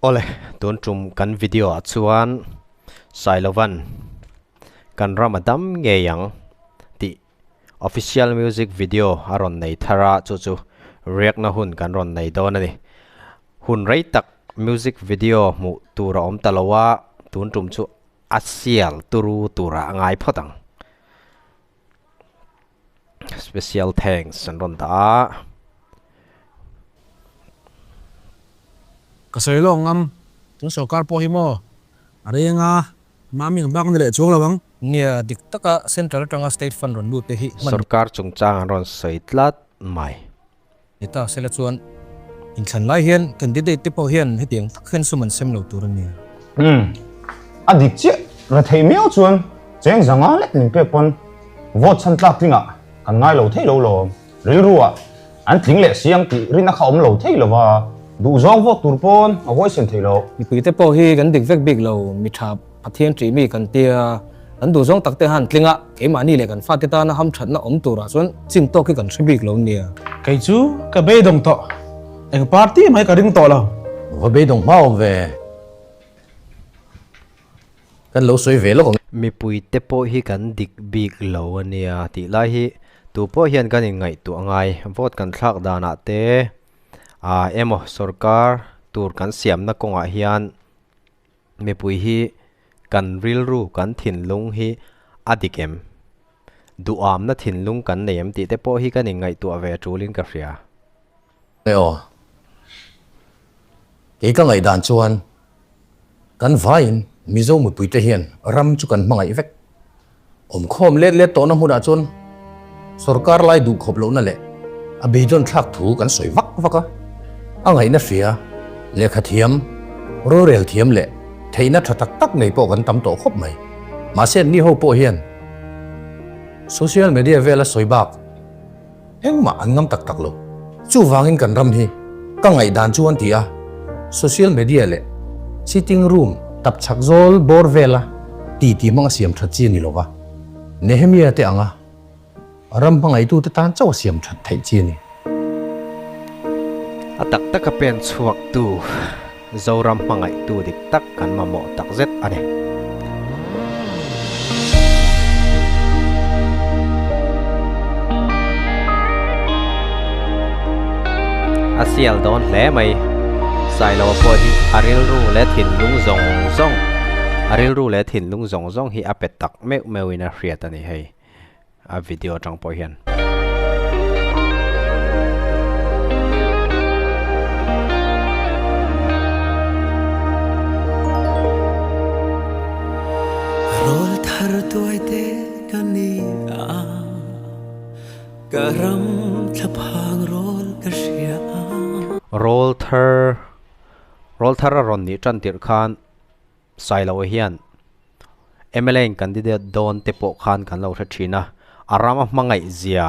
Ole tun trum kan video a chuan Sailova-Kan kan ramadam nge yang ti official music video aron nei thara chu react na hun kan ron nei don ani hun rei tak music video mu tura om talawa tun trum chu asial turu tura ngai photang special thanks an ron ta Kasoilo ngam tun sokar po himo are nga mami bang nile chong lawang nia dik taka central tanga state fund ron bu te hi sarkar chungchang ron soitlat mai ita sela chuan in than lai hian candidate te po hian hetiang takhen suman semlo tur ania adik che ra thei meo chuan cheng zanga let ning pe pon vote chan tlak tinga kan ngai lo thei lo lo ril ruwa an tling le siang ti rina kha om lo thei lo wa du zong vote tur pon a voi sen thei lo mi pi te po hi kan dik vek big lo mi tha pathian tri mi kan tia an du zong takte han tlinga ke mani le kan fa te ta na ham that na om tura chuan chim to ki kan thibik lo nia kai chu ka be dong to eng party mai ka ring to lo và bây đồng mau về kan lo soi ve lo mi pui te po hi kan dik big lo ania ti lai hi tu po hian kan ngai tu angai vote kan thlak dana te emo sarkar tur kan siam na konga hian mi pui hi kan ril ru kan thin lung hi adikem du am na thin lung kan nem ti te po hi kan ngai tu ave trulin ka ria nè cái ngày đàn chuan kan vain mizo mu pui te hian ram chu kan mangai vek om khom let to na huna chun sarkar lai du khop lo na le a be don thak thu kan soi vak vaka angai na fia le kha thiam ro rel thiam le theina thatak tak nei po kan tam to khop mai ma sen ni ho po hian social media vela soi bak engma angam tak tak lo chu wangin kan ram hi ka ngai dan chuan tia social media le sitting room tap chak zol bor vela ti manga siam that chi ni lova nehemia te anga ram pangai tu te tan chaw siam that thai chi ni atak tak ka pen chuak tu zoram mangai tu dik tak kan ma mo tak zet ane asial don hle mai Sailova hi aril ru le thin lung zong zong aril ru le thin lung zong zong hi apet tak meu ina hriat ani hei a video tang po hian rol thar tuai te kani a karam thaphang rol ka ria roll thar ron ni tran tir khan Sailova hian MLA candidate don te po khan kan lo tha thina arama mangai zia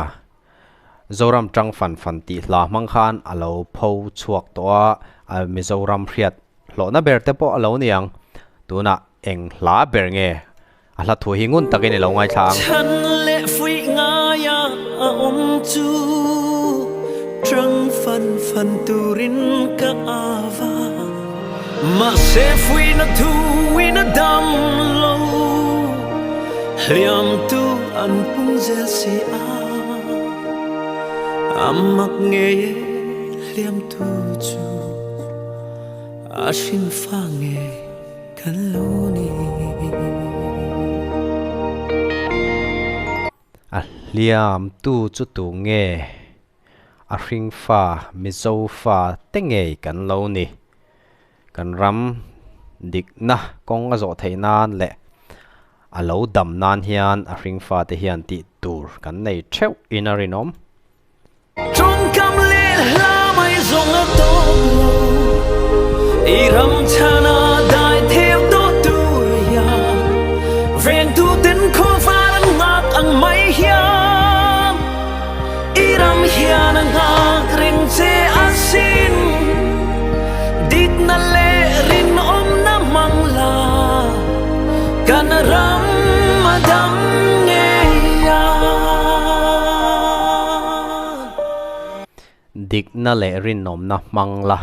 zoram tang fan ti hla mang khan alo pho chuak to a mizoram hriat lo na ber te po alo niang tuna eng hla ber nge a hla thu hingun takin lo ngai thang chan le fui nga ya om chu trăng phần turin ka ava ma se fui na thu wi na dam lo liam tu an pung ze si a amak nge liam tu chu a shin fa nge kan lo ni liam tu chu tu nge a hring fa mizo fa te ngei kan lo ni kan ram dik na kong a zo theinan le a lo dam nan hian a hring fa te hian ti tur kan nei theu in a rinom trong cam le la mai zong a to i ram chana dai theo to tu ya ven tu tin kho fa ngak ang mai hiam i ram hian ngak ring che asin dit na le rin om na mangla kan ram madam nge ya dik na le rin nom na mangla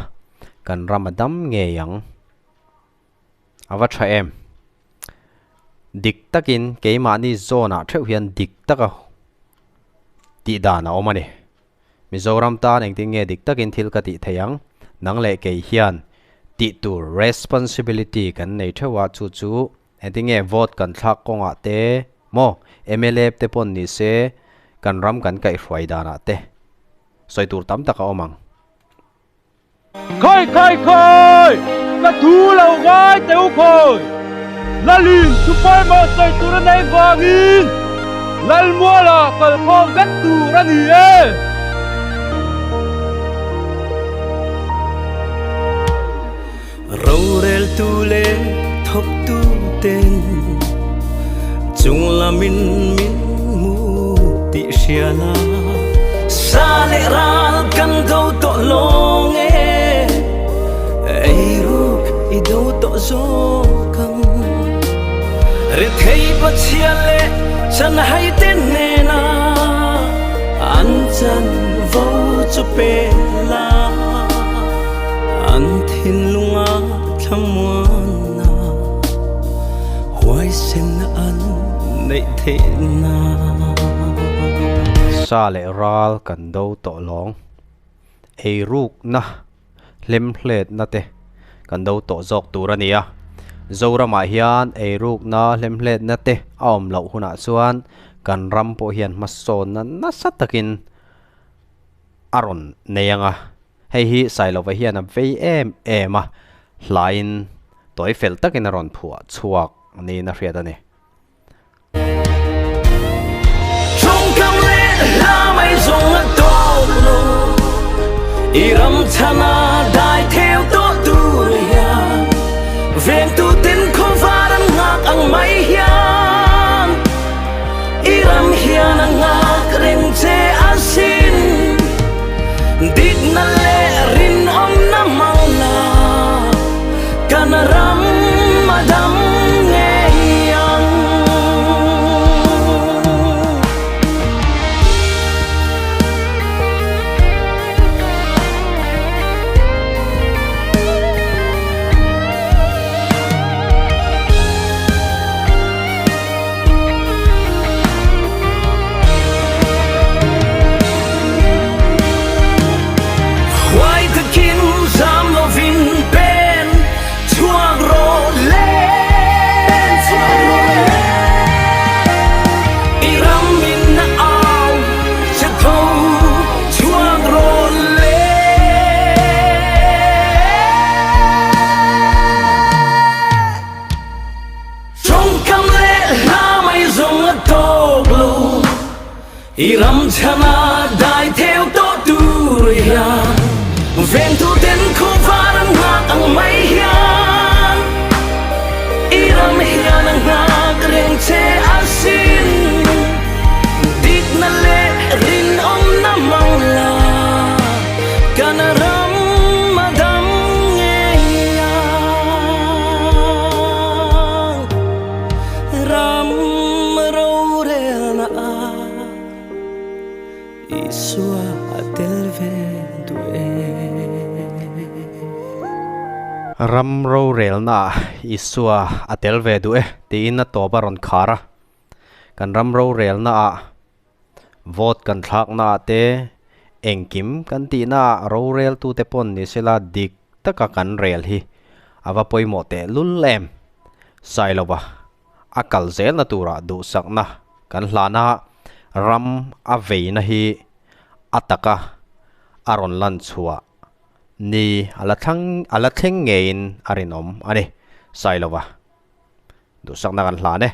kan ramadam nge yang ava tha em dik takin keima ni zona theu hian dik taka ti dana omani Mizoram ta neng ti nge dik takin thil ka ti theyang nang le ke hian ti tu responsibility kan nei thewa chu chu eti nge vote kan thak konga te mo MLA te pon ni se kan ram kan kai hruai dana te soi tur tam taka omang khơi khơi khơi là thu lâu gái tiêu khơi là liền super mà soi tur này vàng in lal mua là cần không gắt tu ra nỉ râu rel tu le thop tu tên chung là min mu ti xiala sa le ra kan đâu to long ai ru i đâu to zo căng re thei pa chia le chan hai tên nè na an chan vô cho pe la an thin lunga thamwana hoai sen an nei the na sa le ral kan do to long ei ruk na lem hlet na te kan do to jok turania zorama hian ei ruk na lem hlet na te aom lo huna chuan kan ram po hian mason na satakin aron neyanga hei hi Sailova hian a vei em a hlain toy fel takin aron phua chuak ni na hriat ani trong cam le la mai zong a to lo iram chana dai theo to tu ya ven tu tin không varan ngak ang mai hian iram hian ang ngak reng che asin dit na le rin om na mang na kan ram madam ngei ang iram chana dai theo to tu ya ven tu ten không varan ngak ang mai hian iram hian ang ngak reng che asin dit na le rin om na mang la kan ram madam ngeyang ram ro re na isua atelve due ram ro rel na isua atelve due ti na to baron khara kan ram ro rel na vote kan thak na te engkim kan ti na ro rel tu te pon ni sela dik taka kan rel hi ava poimo te lullem Sailova akal zel na tura du sakna kan hlana ram avei na hi ataka aron lan chua ni ala theng ngein arinom ani Sailova du sakna kan hla ne